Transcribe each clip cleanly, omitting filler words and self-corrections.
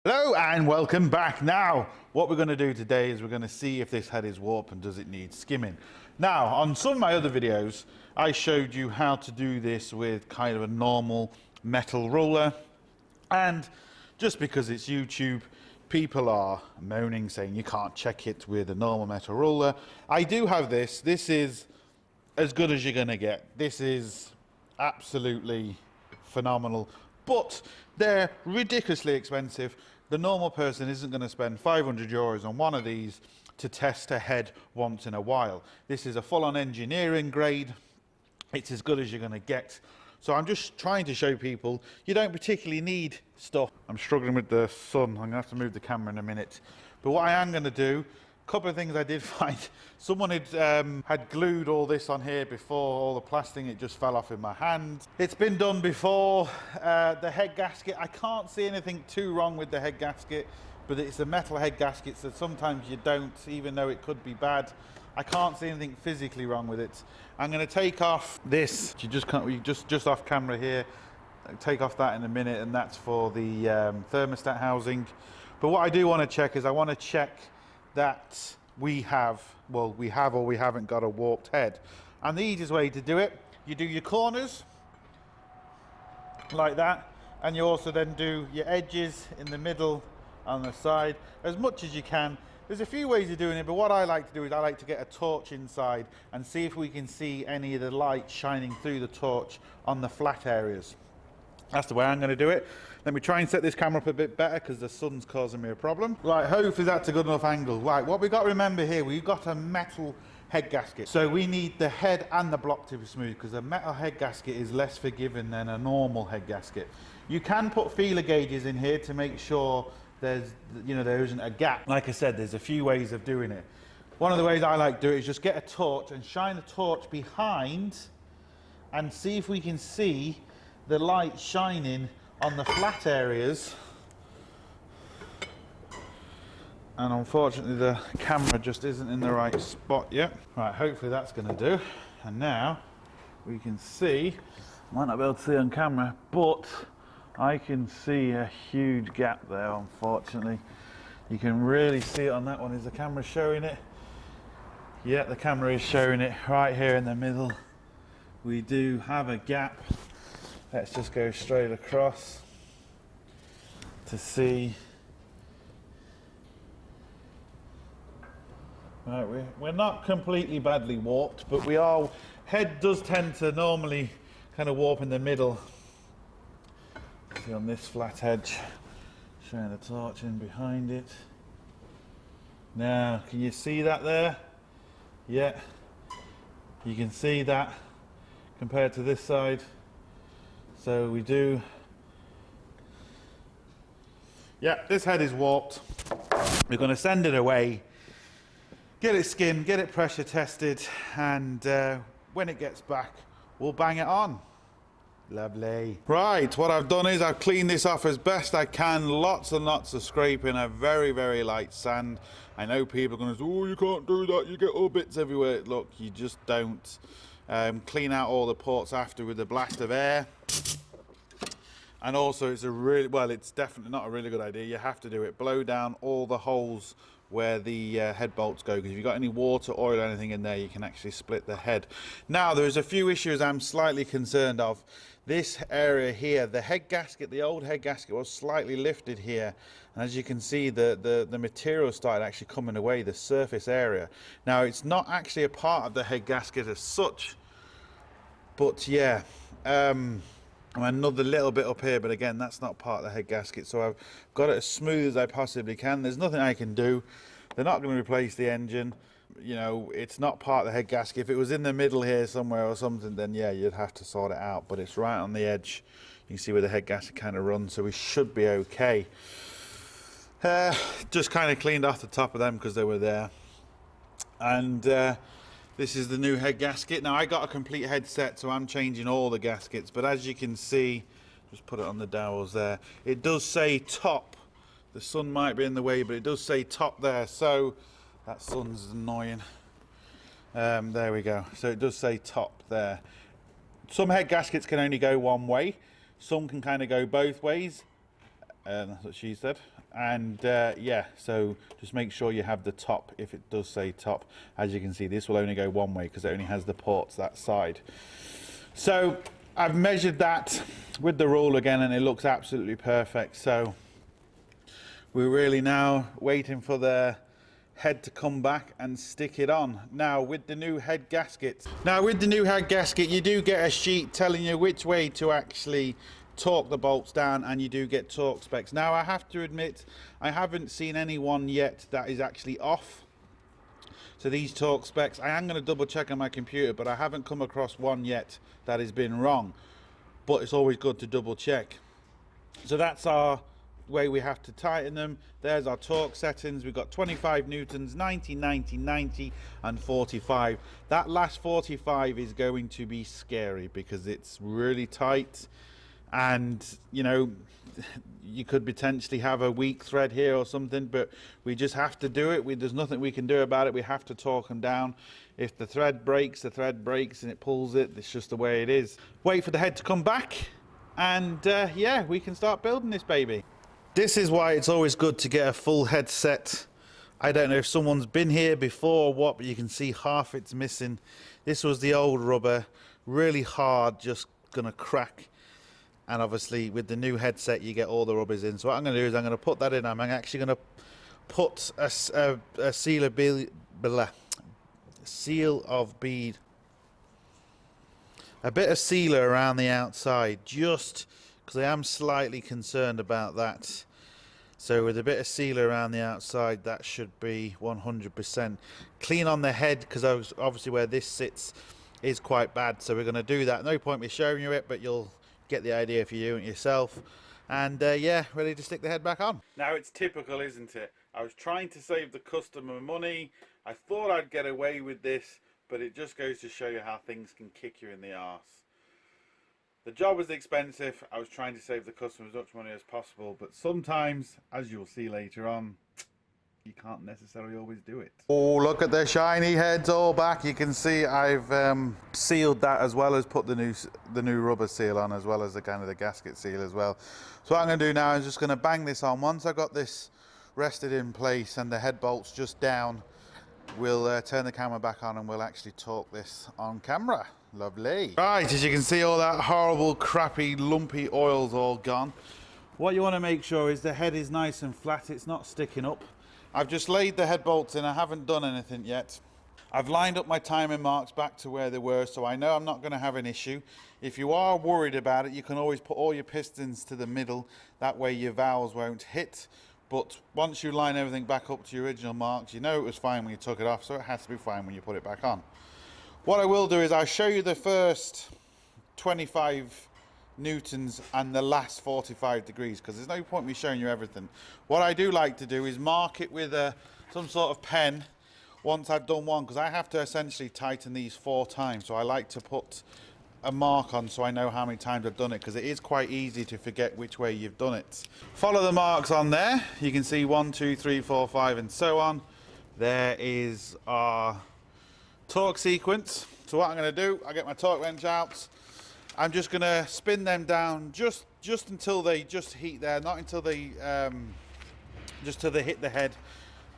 Hello and welcome back. Now, what we're going to do today is we're going to see if this head is warped and does it need skimming. Now, on some of my other videos, I showed you how to do this with kind of a normal metal ruler. And just because it's YouTube, people are moaning, saying you can't check it with a normal metal ruler. I do have this. This is as good as you're going to get. This is absolutely phenomenal, but they're ridiculously expensive. The normal person isn't going to spend 500 euros on one of these to test a head once in a while. This is a full-on engineering grade. It's as good as you're going to get. So I'm just trying to show people you don't particularly need stuff. I'm struggling with the sun. I'm going to have to move the camera in a minute. But what I am going to do, a couple of things I did find. Someone had glued all this on here before, all the plastic, it just fell off in my hand. It's been done before. The head gasket, I can't see anything too wrong with the head gasket, but it's a metal head gasket, so sometimes you don't, even though it could be bad. I can't see anything physically wrong with it. I'm going to take off this. You just can't, just off camera here. I'll take off that in a minute, and that's for the thermostat housing. But what I do want to check is I want to check that we have or we haven't got a warped head. And the easiest way to do it, you do your corners like that, and you also then do your edges in the middle on the side as much as you can. There's a few ways of doing it, but what I like to do is I like to get a torch inside and see if we can see any of the light shining through the torch on the flat areas. That's the way I'm going to do it. Let me try and set this camera up a bit better because the sun's causing me a problem. Right, hopefully that's a good enough angle. Right, what we've got to remember here, we've got a metal head gasket. So we need the head and the block to be smooth because a metal head gasket is less forgiving than a normal head gasket. You can put feeler gauges in here to make sure there isn't a gap. Like I said, there's a few ways of doing it. One of the ways I like to do it is just get a torch and shine the torch behind and see if we can see the light shining on the flat areas. And unfortunately the camera just isn't in the right spot yet. Right, hopefully that's going to do. And now we can see, might not be able to see on camera, but I can see a huge gap there, unfortunately. You can really see it on that one. Is the camera showing it? Yeah, the camera is showing it right here in the middle. We do have a gap. Let's just go straight across to see. Right, we're not completely badly warped, but we are. Head does tend to normally kind of warp in the middle. See on this flat edge, showing the torch in behind it. Now, can you see that there? Yeah, you can see that compared to this side. So we do. Yeah, this head is warped. We're going to send it away, get it skimmed, get it pressure tested, and when it gets back, we'll bang it on. Lovely. Right, what I've done is I've cleaned this off as best I can. Lots and lots of scraping, a very, very light sand. I know people are going to say, oh, you can't do that, you get all bits everywhere. Look, you just don't. Clean out all the ports after with a blast of air. And also it's definitely not a really good idea. You have to do it. Blow down all the holes where the head bolts go, because if you've got any water, oil, or anything in there, you can actually split the head. Now, there's a few issues I'm slightly concerned of. This area here, the head gasket, the old head gasket was slightly lifted here. And as you can see, the material started actually coming away, the surface area. Now, it's not actually a part of the head gasket as such, but yeah, another little bit up here, but again, that's not part of the head gasket. So I've got it as smooth as I possibly can. There's nothing I can do. They're not going to replace the engine. You know, it's not part of the head gasket. If it was in the middle here somewhere or something, then yeah, you'd have to sort it out. But it's right on the edge. You can see where the head gasket kind of runs, so we should be okay. Just kind of cleaned off the top of them because they were there. And this is the new head gasket. Now, I got a complete head set, so I'm changing all the gaskets. But as you can see, just put it on the dowels there. It does say top. The sun might be in the way, but it does say top there. So that sun's annoying. There we go. So it does say top there. Some head gaskets can only go one way. Some can kind of go both ways. That's what she said. And yeah, so just make sure you have the top, if it does say top. As you can see, this will only go one way because it only has the ports that side. So I've measured that with the rule again, and it looks absolutely perfect. So we're really now waiting for the head to come back and stick it on. Now with the new head gasket, you do get a sheet telling you which way to actually torque the bolts down, and you do get torque specs. Now I have to admit, I haven't seen anyone yet that is actually off. So these torque specs, I am going to double check on my computer, but I haven't come across one yet that has been wrong. But it's always good to double check. So that's our way we have to tighten them. There's our torque settings. We've got 25 newtons, 90, 90, 90 and 45. That last 45 is going to be scary because it's really tight, and you know, you could potentially have a weak thread here or something, but we just have to do it. There's nothing we can do about it. We have to torque them down. If the thread breaks, the thread breaks and it pulls it. It's just the way it is. Wait for the head to come back, and yeah, we can start building this baby. This is why it's always good to get a full head set. I don't know if someone's been here before or what, but you can see half it's missing. This was the old rubber, really hard, just gonna crack. And obviously with the new headset you get all the rubbers in. So what I'm going to do is I'm going to put that in. I'm actually going to put a seal of bead, a bit of sealer around the outside, just because I am slightly concerned about that. So with a bit of sealer around the outside, that should be 100% clean on the head, because obviously where this sits is quite bad. So we're going to do that. No point me showing you it, but you'll get the idea for you and yourself. And yeah, ready to stick the head back on. Now it's typical, isn't it? I was trying to save the customer money. I thought I'd get away with this, but it just goes to show you how things can kick you in the arse. The job was expensive. I was trying to save the customer as much money as possible, but sometimes, as you'll see later on, you can't necessarily always do it. Oh, look at the shiny heads all back. You can see I've sealed that, as well as put the new rubber seal on, as well as the kind of the gasket seal as well. So what I'm going to do now is just going to bang this on. Once I've got this rested in place and the head bolts just down, we'll turn the camera back on and we'll actually torque this on camera. Lovely. Right, as you can see, all that horrible, crappy, lumpy oil's all gone. What you want to make sure is the head is nice and flat. It's not sticking up. I've just laid the head bolts in. I haven't done anything yet. I've lined up my timing marks back to where they were, so I know I'm not going to have an issue. If you are worried about it, you can always put all your pistons to the middle. That way your valves won't hit. But once you line everything back up to your original marks, you know it was fine when you took it off, so it has to be fine when you put it back on. What I will do is I'll show you the first 25 newtons and the last 45 degrees, because there's no point me showing you everything. What I do like to do is mark it with some sort of pen once I've done one, because I have to essentially tighten these 4 times, so I like to put a mark on so I know how many times I've done it, because it is quite easy to forget which way you've done it. Follow the marks on there. You can see 1, 2, 3, 4, 5 and so on. There is our torque sequence. So what I'm going to do, I get my torque wrench out. I'm just going to spin them down just until they just heat there, not until they just till they hit the head,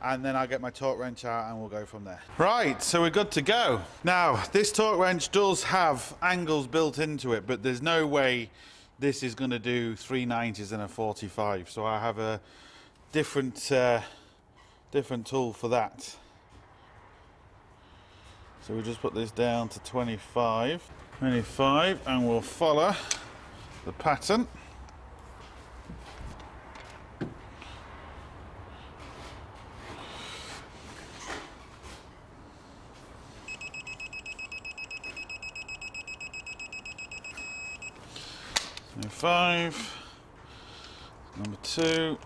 and then I'll get my torque wrench out and we'll go from there. Right, so we're good to go. Now this torque wrench does have angles built into it, but there's no way this is going to do 390s and a 45, so I have a different tool for that. So we'll just put this down to 25, and we'll follow the pattern. So 5, number 2.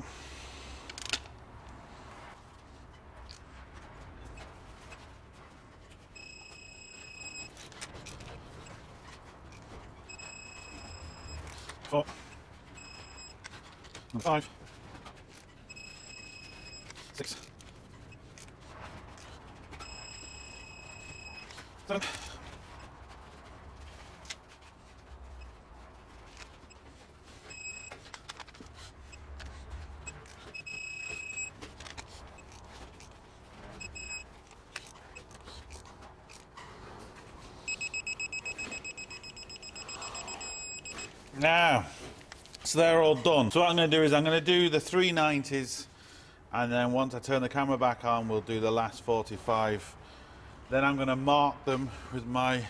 Four, 5, 6, 7, 8, Now, so they're all done. So what I'm going to do is I'm going to do the 390s, and then once I turn the camera back on, we'll do the last 45. Then I'm going to mark them with my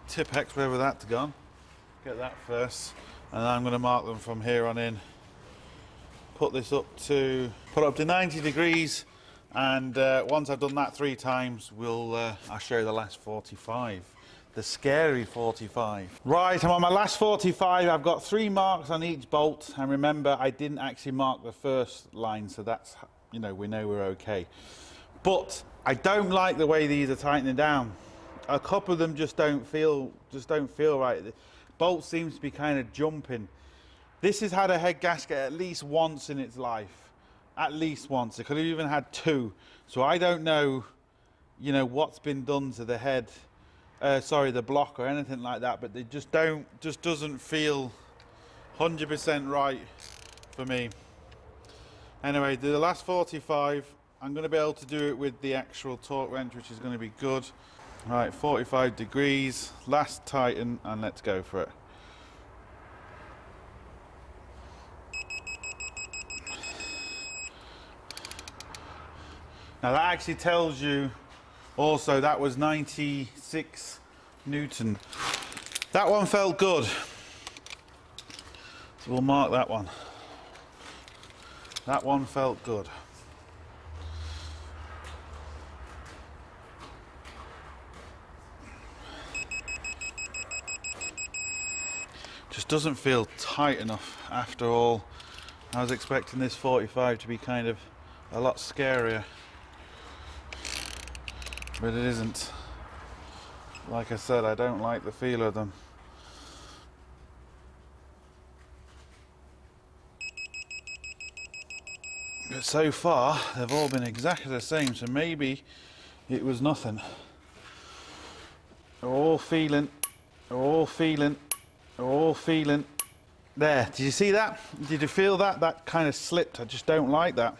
Tipex, wherever that's gone. Get that first, and then I'm going to mark them from here on in. Put it up to 90 degrees, and once I've done that 3 times, I'll show you the last 45. The scary 45. Right, I'm on my last 45. I've got 3 marks on each bolt, and remember, I didn't actually mark the first line, so that's, you know, we know we're okay. But I don't like the way these are tightening down. A couple of them just don't feel right. The bolt seems to be kind of jumping. This has had a head gasket at least once in its life. At least once. It could have even had 2. So I don't know, you know, what's been done to the head. The block or anything like that, but they just doesn't feel 100% right for me. Anyway, the last 45, I'm going to be able to do it with the actual torque wrench, which is going to be good. Right, 45 degrees, last tighten, and let's go for it. Now that actually tells you also that was 96 Newton. That one felt good. So we'll mark that one. That one felt good. Just doesn't feel tight enough after all. I was expecting this 45 to be kind of a lot scarier, but it isn't. Like I said, I don't like the feel of them. But so far, they've all been exactly the same, so maybe it was nothing. They're all feeling, they're all feeling, they're all feeling. There, did you see that? Did you feel that? That kind of slipped. I just don't like that.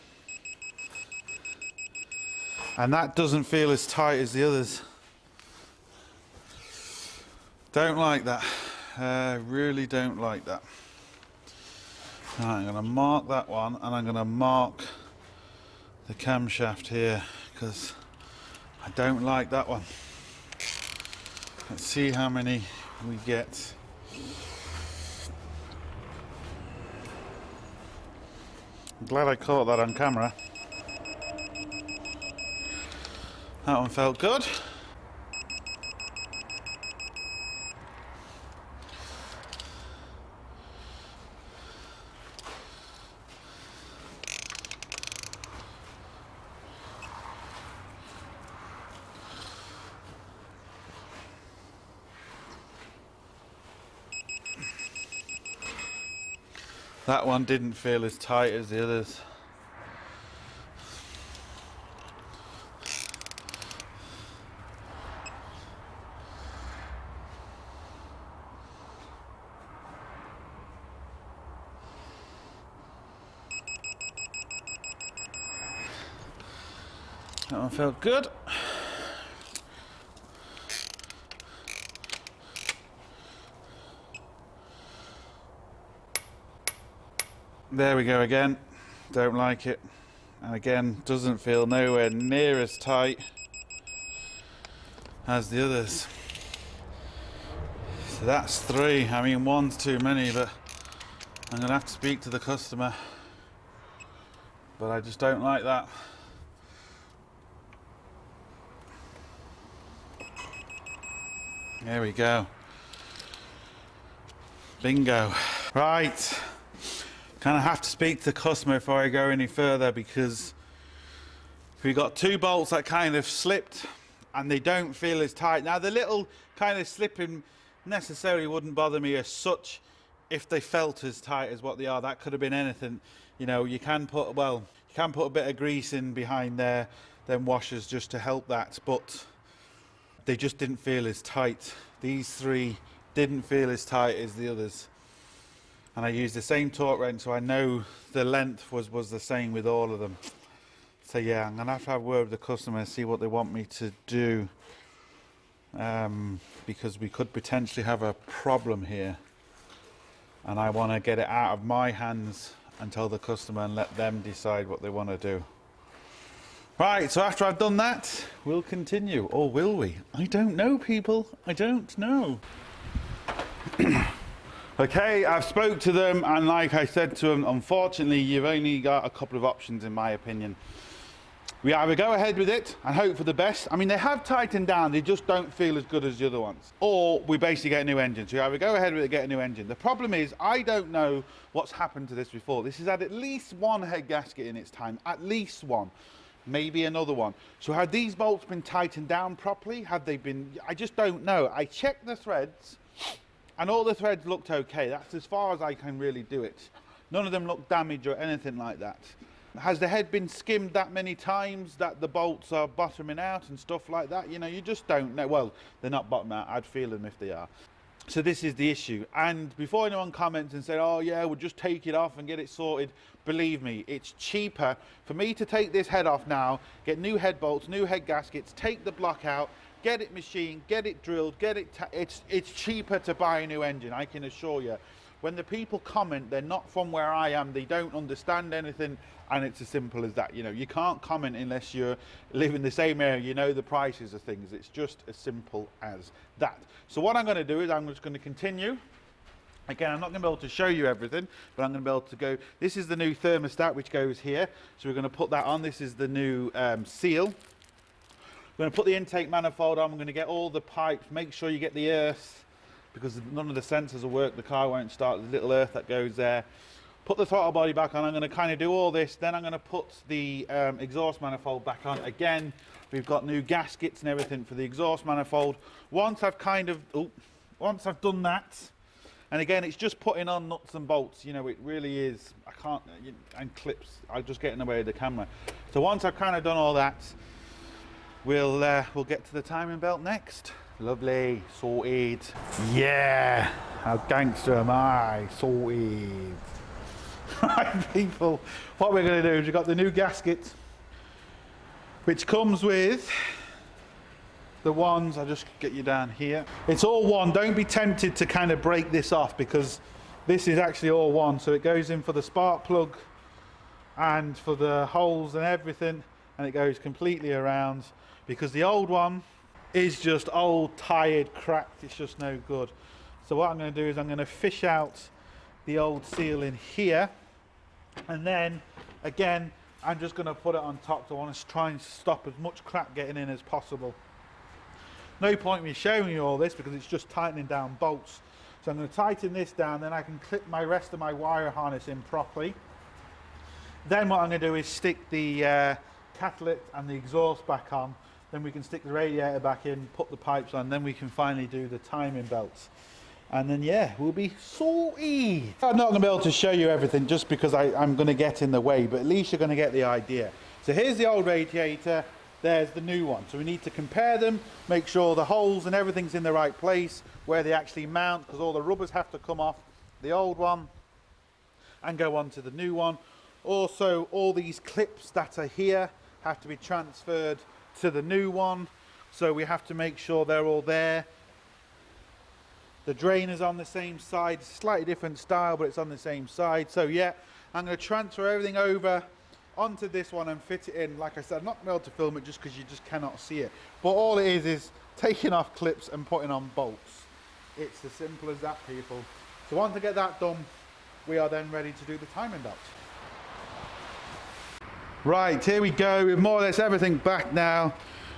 And that doesn't feel as tight as the others. Don't like that. Really don't like that. Right, I'm going to mark that one, and I'm going to mark the camshaft here because I don't like that one. Let's see how many we get. I'm glad I caught that on camera. That one felt good. That one didn't feel as tight as the others. That one felt good. There we go again. Don't like it. And again, doesn't feel nowhere near as tight as the others. So that's 3. I mean, 1's too many, but I'm gonna have to speak to the customer. But I just don't like that. There we go. Bingo. Right. Kind of have to speak to the customer before I go any further, because we got 2 bolts that kind of slipped and they don't feel as tight. Now the little kind of slipping necessarily wouldn't bother me as such if they felt as tight as what they are. That could have been anything. You know, you can put a bit of grease in behind there, them washers, just to help that, but they just didn't feel as tight. These 3 didn't feel as tight as the others. And I used the same torque wrench, so I know the length was the same with all of them. So yeah, I'm gonna have to have a word with the customer and see what they want me to do, because we could potentially have a problem here. and I want to get it out of my hands and tell the customer and let them decide what they want to do. Right, so after I've done that, we'll continue, or will we? I don't know, people. I don't know. Okay, I've spoke to them, and like I said to them, unfortunately, you've only got a couple of options, in my opinion. We either go ahead with it and hope for the best. I mean, they have tightened down, they just don't feel as good as the other ones. Or we basically get a new engine. So you either go ahead with it, get a new engine. The problem is, I don't know what's happened to this before. This has had at least one head gasket in its time, at least one. Maybe another one. So have these bolts been tightened down properly? Have they been, I just don't know. I checked the threads, and all the threads looked okay. That's as far as I can really do it. None of them look damaged or anything like that. Has the head been skimmed that many times that the bolts are bottoming out and stuff like that? You know, you just don't know. Well, they're not bottoming out. I'd feel them if they are. So this is the issue. And before anyone comments and say, oh yeah, we'll just take it off and get it sorted, believe me, it's cheaper for me to take this head off now, get new head bolts, new head gaskets, take the block out, get it machined, get it drilled, get it, it's cheaper to buy a new engine, I can assure you. When the people comment, they're not from where I am, they don't understand anything, and it's as simple as that. You know, you can't comment unless you live in the same area, you know the prices of things. It's just as simple as that. So what I'm going to do is I'm just going to continue. Again, I'm not going to be able to show you everything, but I'm going to be able to go. This is the new thermostat which goes here, so we're going to put that on. This is the new seal. We're going to put the intake manifold on. We're going to get all the pipes, make sure you get the earth, because none of the sensors will work, the car won't start, there's little earth that goes there. Put the throttle body back on. I'm going to kind of do all this, then I'm going to put the exhaust manifold back on. Again, we've got new gaskets and everything for the exhaust manifold. Once I've once I've done that, and again, it's just putting on nuts and bolts, you know, it really is, I can't, and clips, I'll just get in the way of the camera. So once I've kind of done all that, we'll get to the timing belt next. Lovely, sorted. Yeah, how gangster am I? Sorted. Right, people, what we're going to do is we've got the new gasket, which comes with the ones, I'll just get you down here. It's all one. Don't be tempted to kind of break this off, because this is actually all one. So it goes in for the spark plug and for the holes and everything, and it goes completely around, because the old one is just old, tired, cracked. It's just no good. So what I'm going to do is I'm going to fish out the old seal in here, and then again I'm just going to put it on top. So I want to try and stop as much crap getting in as possible. No point me showing you all this because it's just tightening down bolts. So I'm going to tighten this down, then I can clip my rest of my wire harness in properly. Then what I'm going to do is stick the catalytic and the exhaust back on. Then we can stick the radiator back in, put the pipes on, then we can finally do the timing belts. And then yeah, we'll be sorted. I'm not going to be able to show you everything just because I'm going to get in the way, but at least you're going to get the idea. So here's the old radiator, there's the new one. So we need to compare them, make sure the holes and everything's in the right place, where they actually mount, because all the rubbers have to come off the old one and go on to the new one. Also, all these clips that are here have to be transferred to the new one, so we have to make sure they're all there. The drain is on the same side, slightly different style, but it's on the same side. So yeah, I'm going to transfer everything over onto this one and fit it in. Like I said, I'm not going to be able to film it just because you just cannot see it, but all it is taking off clips and putting on bolts. It's as simple as that, people. So once I get that done, we are then ready to do the timing belt. Right, here we go. We have more or less everything back now.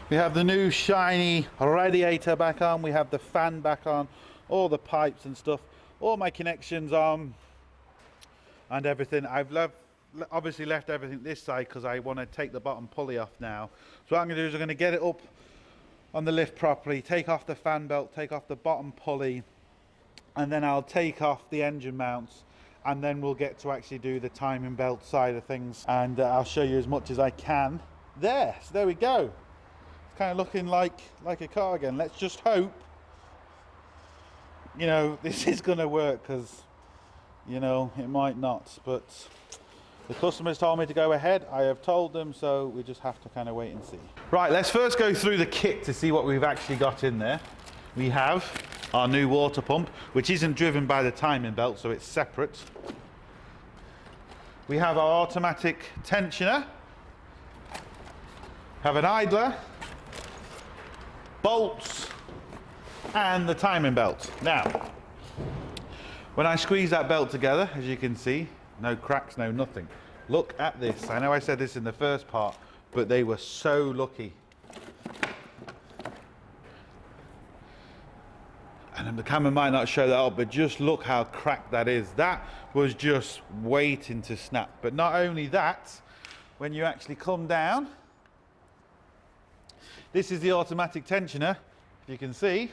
We have the new shiny radiator back on. We have the fan back on. All the pipes and stuff. All my connections on. And everything. I've obviously left everything this side because I want to take the bottom pulley off now. So what I'm going to do is I'm going to get it up on the lift properly. Take off the fan belt. Take off the bottom pulley. And then I'll take off the engine mounts. And then we'll get to actually do the timing belt side of things, and I'll show you as much as I can there. So there we go. It's kind of looking like a car again. Let's just hope, you know, this is going to work, because, you know, it might not, but the customers told me to go ahead. I have told them, so we just have to kind of wait and see. Right, let's first go through the kit to see what we've actually got in there. We have our new water pump, which isn't driven by the timing belt, so it's separate. We have our automatic tensioner, have an idler, bolts, and the timing belt. Now, when I squeeze that belt together, as you can see, no cracks, no nothing. Look at this. I know I said this in the first part, but they were so lucky. And the camera might not show that up, but just look how cracked that is. That was just waiting to snap. But not only that, when you actually come down, this is the automatic tensioner. If you can see,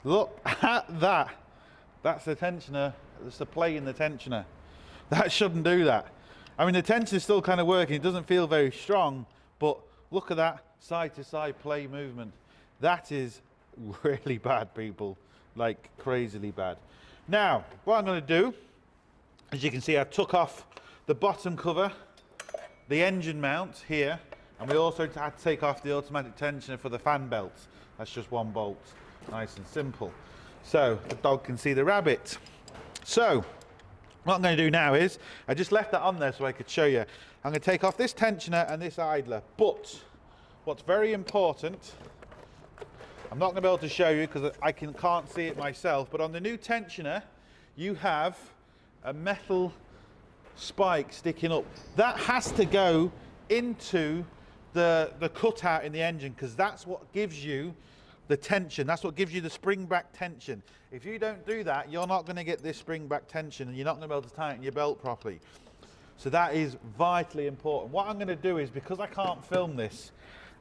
look at that. That's the tensioner. That's the play in the tensioner. That shouldn't do that. I mean, the tensioner's still kind of working. It doesn't feel very strong, but look at that side to side play movement. That is really bad, people, like crazily bad. Now, what I'm going to do, as you can see, I took off the bottom cover, the engine mount here, and we also had to take off the automatic tensioner for the fan belt. That's just one bolt, nice and simple. So the dog can see the rabbit. So what I'm going to do now is, I just left that on there so I could show you. I'm going to take off this tensioner and this idler, but what's very important, I'm not going to be able to show you because I can't see it myself, but on the new tensioner, you have a metal spike sticking up. That has to go into the cutout in the engine, because that's what gives you the tension. That's what gives you the spring back tension. If you don't do that, you're not going to get this spring back tension, and you're not going to be able to tighten your belt properly. So that is vitally important. What I'm going to do is, because I can't film this,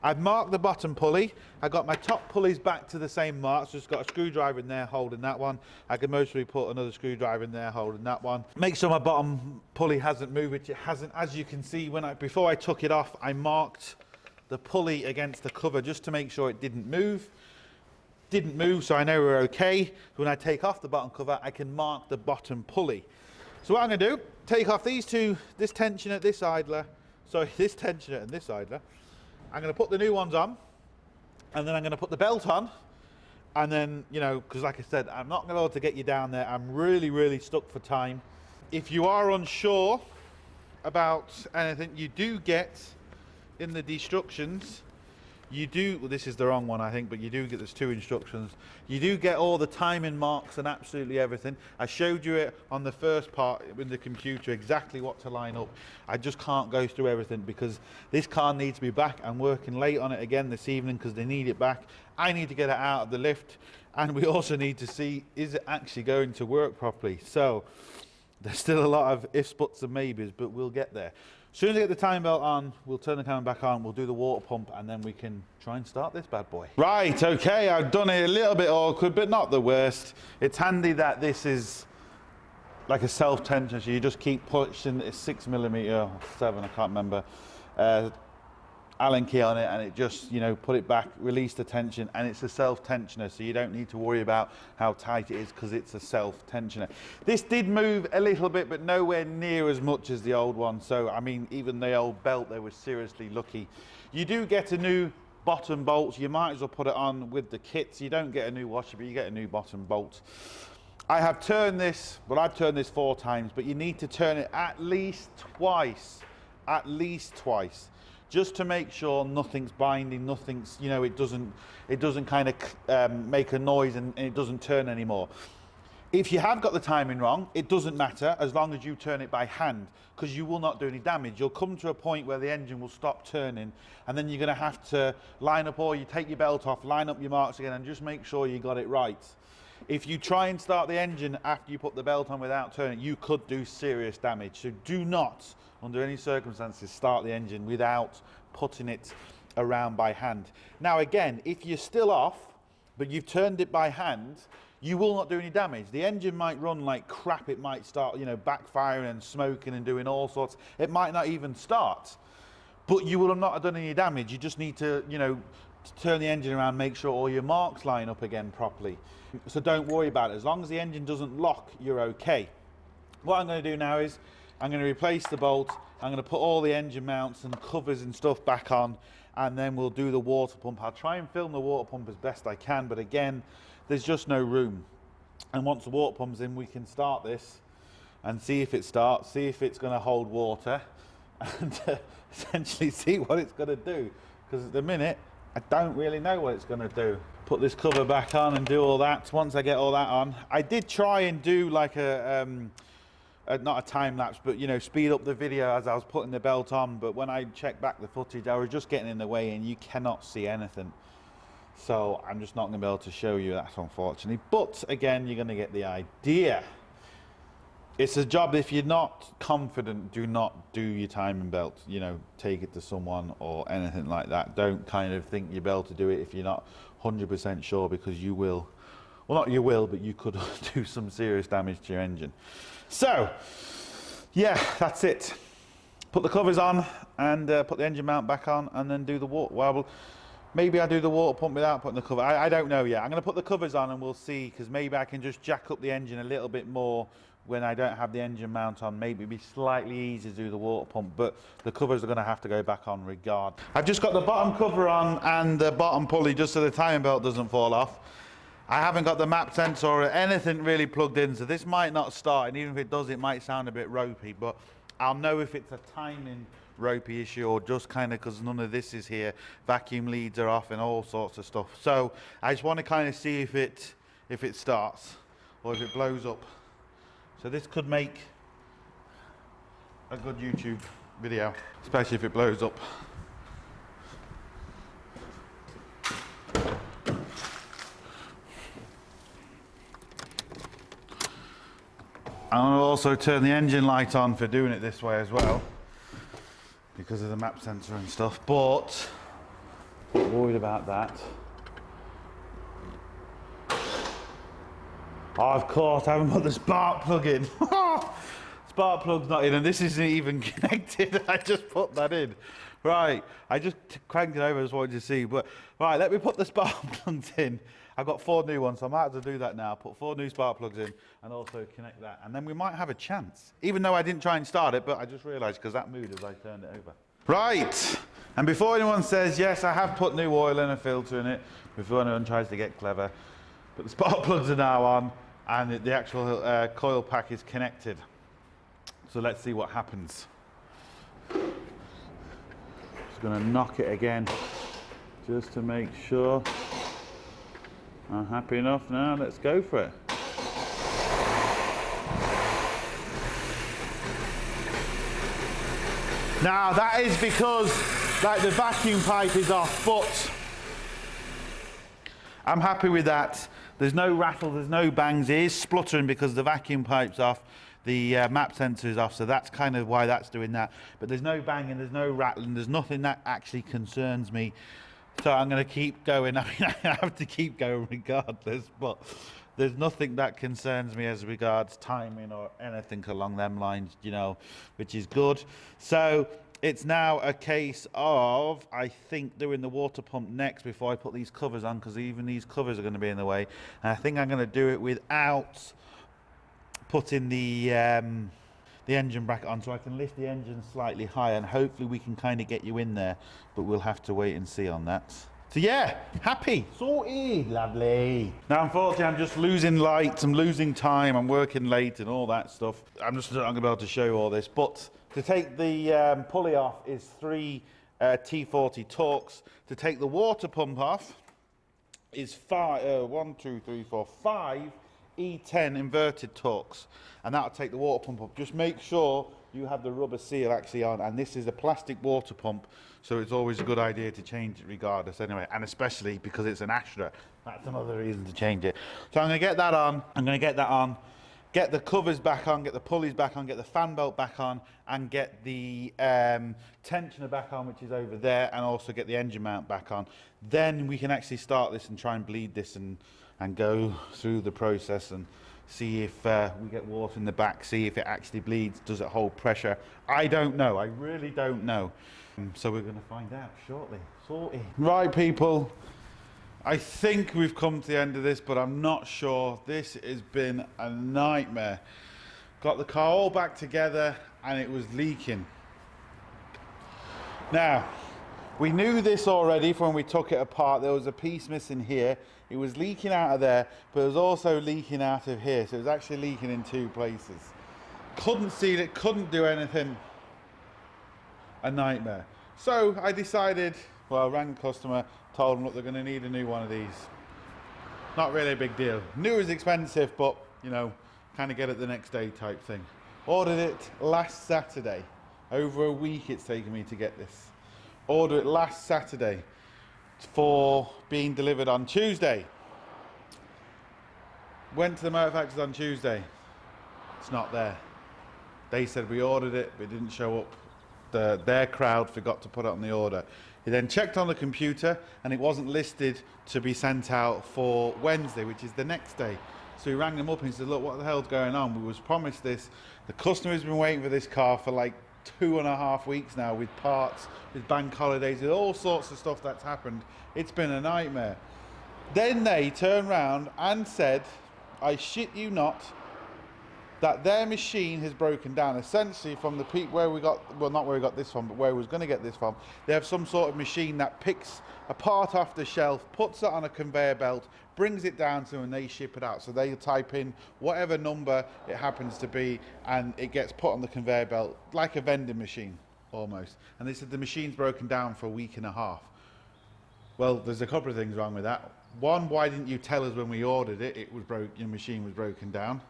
I've marked the bottom pulley. I got my top pulleys back to the same marks. Just got a screwdriver in there holding that one. I could mostly put another screwdriver in there holding that one. Make sure my bottom pulley hasn't moved, which it hasn't. As you can see, before I took it off, I marked the pulley against the cover just to make sure it didn't move. Didn't move, so I know we're okay. When I take off the bottom cover, I can mark the bottom pulley. So what I'm going to do, take off these two, this tensioner, this idler, sorry, this tensioner and this idler. I'm going to put the new ones on, and then I'm going to put the belt on, and then, you know, because like I said, I'm not going to be able to get you down there. I'm really, really stuck for time. If you are unsure about anything, you do get in the instructions, well, this is the wrong one, I think, but you do get, there's two instructions. You do get all the timing marks and absolutely everything. I showed you it on the first part in the computer, exactly what to line up. I just can't go through everything because this car needs to be back. I'm working late on it again this evening because they need it back. I need to get it out of the lift, and we also need to see, is it actually going to work properly? So there's still a lot of ifs, buts and maybes, but we'll get there. As soon as I get the time belt on, we'll turn the camera back on, we'll do the water pump, and then we can try and start this bad boy. Right, okay, I've done it a little bit awkward, but not the worst. It's handy that this is like a self-tension, so you just keep pushing. It's 6mm or 7, I can't remember, Allen key on it, and it just, you know, put it back, release the tension, and it's a self-tensioner, so you don't need to worry about how tight it is because it's a self-tensioner. This did move a little bit, but nowhere near as much as the old one. So, I mean, even the old belt, they were seriously lucky. You do get a new bottom bolt. You might as well put it on with the kits. You don't get a new washer, but you get a new bottom bolt. I have turned this, well, I've turned this 4 times, but you need to turn it at least twice, just to make sure nothing's binding, nothing's, you know, it doesn't kind of make a noise and it doesn't turn anymore. If you have got the timing wrong, it doesn't matter as long as you turn it by hand, because you will not do any damage. You'll come to a point where the engine will stop turning, and then you're going to have to line up, or you take your belt off, line up your marks again, and just make sure you got it right. If you try and start the engine after you put the belt on without turning, you could do serious damage. So do not, under any circumstances, start the engine without putting it around by hand. Now again, if you're still off, but you've turned it by hand, you will not do any damage. The engine might run like crap. It might start, you know, backfiring and smoking and doing all sorts. It might not even start, but you will have not done any damage. You just need to, you know, turn the engine around, make sure all your marks line up again properly. So don't worry about it. As long as the engine doesn't lock, you're okay. What I'm going to do now is I'm going to replace the bolt. I'm going to put all the engine mounts and covers and stuff back on, and then we'll do the water pump. I'll try and film the water pump as best I can, but again, there's just no room. And once the water pump's in, we can start this and see if it starts, see if it's going to hold water, and essentially see what it's going to do. Because at the minute, I don't really know what it's going to do. Put this cover back on and do all that. Once I get all that on, I did try and do like not a time lapse, but you know, speed up the video as I was putting the belt on. But when I checked back the footage, I was just getting in the way and you cannot see anything. So I'm just not going to be able to show you that, unfortunately. But again, you're going to get the idea. It's a job, if you're not confident, do not do your timing belt. You know, take it to someone or anything like that. Don't kind of think you'll be able to do it if you're not 100% sure, because you will. Well, not you will, but you could do some serious damage to your engine. So, yeah, that's it. Put the covers on and put the engine mount back on, and then do the water. Well, maybe I do the water pump without putting the cover. I don't know yet. I'm going to put the covers on and we'll see, because maybe I can just jack up the engine a little bit more when I don't have the engine mount on. Maybe it'd be slightly easier to do the water pump, but the covers are going to have to go back on regard. I've just got the bottom cover on and the bottom pulley just so the timing belt doesn't fall off. I haven't got the map sensor or anything really plugged in, so this might not start, and even if it does, it might sound a bit ropey, but I'll know if it's a timing ropey issue or just kind of because none of this is here. Vacuum leads are off and all sorts of stuff. So I just want to kind of see if it starts or if it blows up. So this could make a good YouTube video, especially if it blows up. I'm going to also turn the engine light on for doing it this way as well, because of the map sensor and stuff, but not worried about that. Oh, of course, I haven't put the spark plug in. Spark plug's not in, and this isn't even connected. I just put that in. Right, I just cranked it over, I just wanted to see. But right, let me put the spark plugs in. I've got 4 new ones, so I might have to do that now. Put 4 new spark plugs in and also connect that. And then we might have a chance. Even though I didn't try and start it, but I just realised because that moved as I turned it over. Right, and before anyone says, yes, I have put new oil and a filter in it, before anyone tries to get clever, but the spark plugs are now on and the actual coil pack is connected. So let's see what happens. Just going to knock it again just to make sure. I'm happy enough now, let's go for it. Now that is because like the vacuum pipe is off, but I'm happy with that. There's no rattle, there's no bangs. It is spluttering because the vacuum pipe's off, the map sensor is off, so that's kind of why that's doing that. But there's no banging, there's no rattling, there's nothing that actually concerns me. So I'm going to keep going. I mean, I have to keep going regardless, but there's nothing that concerns me as regards timing or anything along them lines, you know, which is good. So it's now a case of, I think, doing the water pump next before I put these covers on, because even these covers are going to be in the way. And I think I'm going to do it without putting the engine bracket on, so I can lift the engine slightly higher, and hopefully we can kind of get you in there, but we'll have to wait and see on that. So yeah, happy, sorted, lovely. Now unfortunately I'm just losing light, I'm losing time, I'm working late and all that stuff. I'm not going to be able to show you all this, but to take the pulley off is 3 T40 Torx. To take the water pump off is 5 E10 inverted Torx, and that'll take the water pump up. Just make sure you have the rubber seal actually on, and this is a plastic water pump, so it's always a good idea to change it regardless anyway, and especially because it's an Astra. That's another reason to change it. So I'm going to get that on, get the covers back on, get the pulleys back on, get the fan belt back on, and get the tensioner back on, which is over there, and also get the engine mount back on. Then we can actually start this and try and bleed this and go through the process and see if we get water in the back, see if it actually bleeds, does it hold pressure. I don't know, I really don't know. So we're going to find out shortly. Sorted. Right people, I think we've come to the end of this, but I'm not sure. This has been a nightmare. Got the car all back together and it was leaking. Now, We knew this already from when we took it apart. There was a piece missing here. It was leaking out of there, but it was also leaking out of here. So it was actually leaking in two places. Couldn't seal it, couldn't do anything. A nightmare. So I decided, well, I rang the customer, told them, look, they're going to need a new one of these. Not really a big deal. Knew it was expensive, but, you know, kind of get it the next day type thing. Ordered it last Saturday. Over a week it's taken me to get this. Ordered it last Saturday for being delivered on Tuesday. Went to the manufacturers on Tuesday. It's not there. They said we ordered it, but it didn't show up. Their crowd forgot to put it on the order. He then checked on the computer and it wasn't listed to be sent out for Wednesday, which is the next day. So he rang them up and he said, look, what the hell's going on? We was promised this. The customer's been waiting for this car for like 2.5 weeks now, with parts, with bank holidays, with all sorts of stuff that's happened. It's been a nightmare. Then they turned around and said, I shit you not, that their machine has broken down. Essentially from the peak where we got, well, not where we got this from, but where we was going to get this from, they have some sort of machine that picks a part off the shelf, puts it on a conveyor belt, brings it down to them, and they ship it out. So they type in whatever number it happens to be and it gets put on the conveyor belt like a vending machine almost. And they said the machine's broken down for a week and a half. Well, there's a couple of things wrong with that. One, why didn't you tell us when we ordered it, your machine was broken down?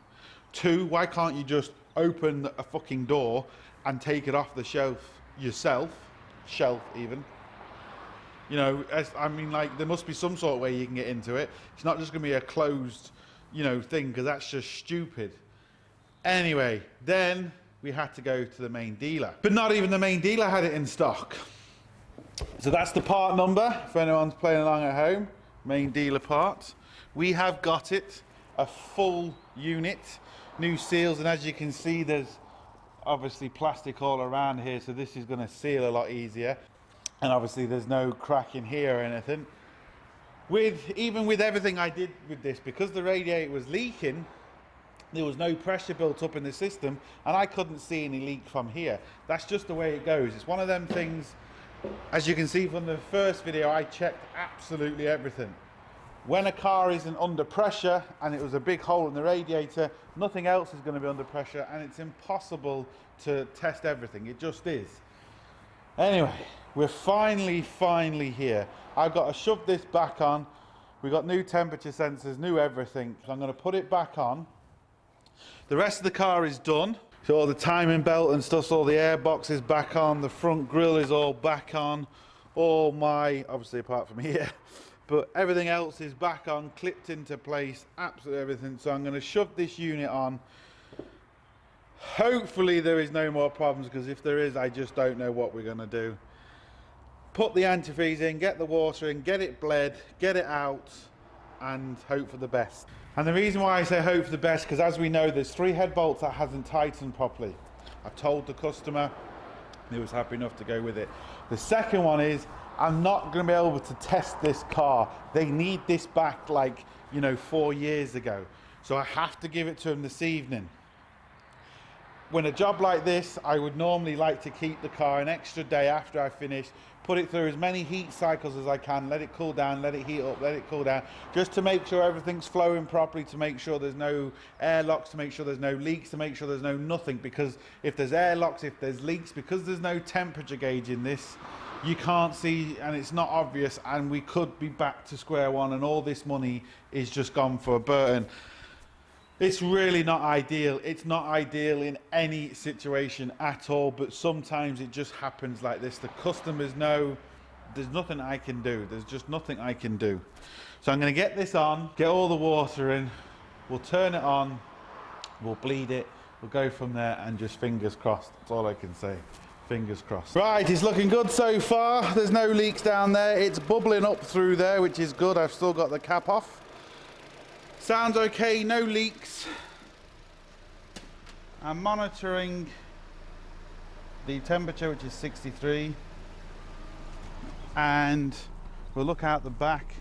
Two, why can't you just open a fucking door and take it off the shelf yourself? Shelf even. You know, I mean, like, there must be some sort of way you can get into it. It's not just going to be a closed, you know, thing, because that's just stupid. Anyway, then we had to go to the main dealer. But not even the main dealer had it in stock. So that's the part number, for anyone's playing along at home. Main dealer part. We have got it, a full unit. New seals, and as you can see, there's obviously plastic all around here, so this is going to seal a lot easier. And obviously there's no crack in here or anything. Even with everything I did with this, because the radiator was leaking, there was no pressure built up in the system, and I couldn't see any leak from here. That's just the way it goes. It's one of them things, as you can see from the first video, I checked absolutely everything. When a car isn't under pressure and it was a big hole in the radiator, nothing else is going to be under pressure, and it's impossible to test everything. It just is. Anyway, we're finally here. I've got to shove this back on. We've got new temperature sensors, new everything. So I'm going to put it back on. The rest of the car is done. So all the timing belt and stuff, all the air box is back on. The front grille is all back on. All my, obviously apart from here, but everything else is back on, clipped into place, absolutely everything. So I'm going to shove this unit on. Hopefully there is no more problems, because if there is, I just don't know what we're going to do. Put the antifreeze in, get the water in, get it bled, get it out, and hope for the best. And the reason why I say hope for the best, because as we know, there's 3 head bolts that hasn't tightened properly. I've told the customer, he was happy enough to go with it. The second one is, I'm not going to be able to test this car. They need this back like, you know, 4 years ago. So I have to give it to them this evening. When a job like this, I would normally like to keep the car an extra day after I finish, put it through as many heat cycles as I can, let it cool down, let it heat up, let it cool down, just to make sure everything's flowing properly, to make sure there's no air locks, to make sure there's no leaks, to make sure there's no nothing. Because if there's air locks, if there's leaks, because there's no temperature gauge in this, you can't see and it's not obvious, and we could be back to square one, and all this money is just gone for a Burton. It's really not ideal. It's not ideal in any situation at all, but sometimes it just happens like this. The customers know there's nothing I can do. There's just nothing I can do. So I'm going to get this on, get all the water in, we'll turn it on, we'll bleed it, we'll go from there, and just fingers crossed. That's all I can say. Fingers crossed. Right, it's looking good so far. There's no leaks down there. It's bubbling up through there, which is good. I've still got the cap off. Sounds okay, no leaks. I'm monitoring the temperature, which is 63. And we'll look out the back.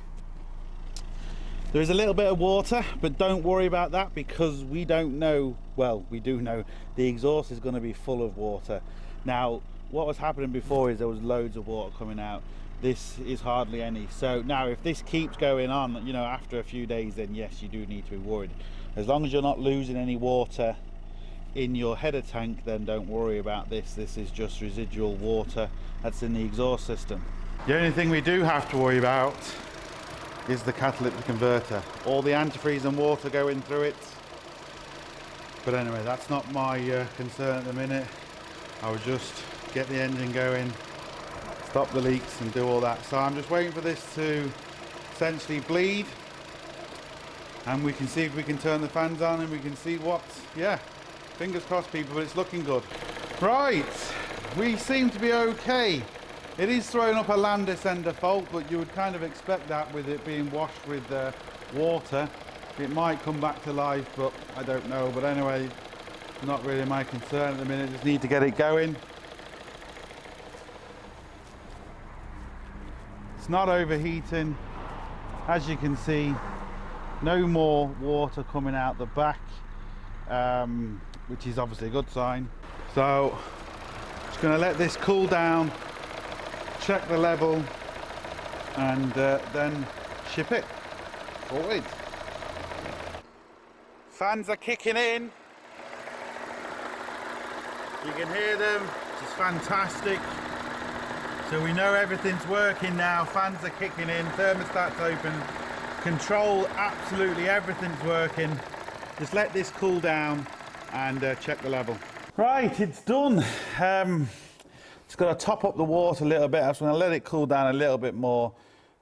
There is a little bit of water, but don't worry about that, because we don't know, well, we do know the exhaust is going to be full of water. Now, what was happening before is there was loads of water coming out. This is hardly any. So now if this keeps going on, you know, after a few days, then yes, you do need to be worried. As long as you're not losing any water in your header tank, then don't worry about this. This is just residual water that's in the exhaust system. The only thing we do have to worry about is the catalytic converter. All the antifreeze and water going through it. But anyway, that's not my concern at the minute. I will just get the engine going, stop the leaks and do all that. So I'm just waiting for this to essentially bleed, and we can see if we can turn the fans on and we can see what, yeah, fingers crossed people, but it's looking good. Right, we seem to be okay. It is throwing up a land descender fault, but you would kind of expect that with it being washed with water. It might come back to life, but I don't know. But anyway, not really my concern at the minute. Just need to get it going. It's not overheating. As you can see, no more water coming out the back, which is obviously a good sign. So, just going to let this cool down, check the level, and then ship it forward. Fans are kicking in. You can hear them, which is fantastic. So we know everything's working now. Fans are kicking in, thermostat's open, control, absolutely everything's working. Just let this cool down and check the level. Right, it's done. Just got to top up the water a little bit. I'm just going to let it cool down a little bit more,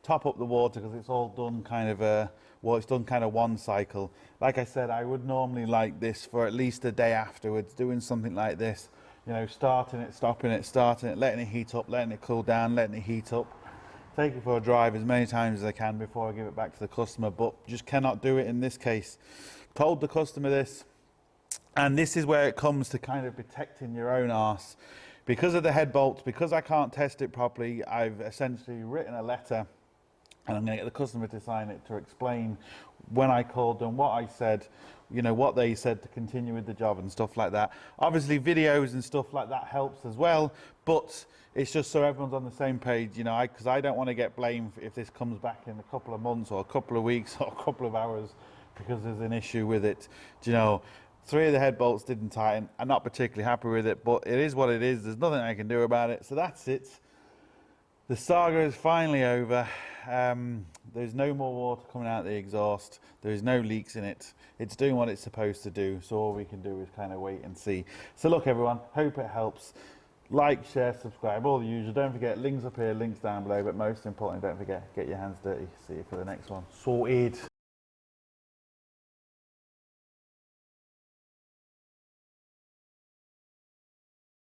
top up the water, because it's all done kind of well, it's done kind of one cycle. Like I said, I would normally like this for at least a day afterwards, doing something like this, you know, starting it, stopping it, starting it, letting it heat up, letting it cool down, letting it heat up. Take it for a drive as many times as I can before I give it back to the customer, but just cannot do it in this case. Told the customer this, and this is where it comes to kind of protecting your own arse. Because of the head bolts, because I can't test it properly, I've essentially written a letter, and I'm going to get the customer to sign it to explain when I called them, what I said, you know, what they said to continue with the job and stuff like that. Obviously videos and stuff like that helps as well, but it's just so everyone's on the same page, you know, because I don't want to get blamed if this comes back in a couple of months or a couple of weeks or a couple of hours because there's an issue with it. Do you know, 3 of the head bolts didn't tighten. I'm not particularly happy with it, but it is what it is. There's nothing I can do about it. So that's it. The saga is finally over. There's no more water coming out of the exhaust. There's no leaks in it. It's doing what it's supposed to do. So all we can do is kind of wait and see. So look, everyone, hope it helps. Like, share, subscribe, all the usual. Don't forget, links up here, links down below. But most importantly, don't forget, get your hands dirty. See you for the next one. Sorted.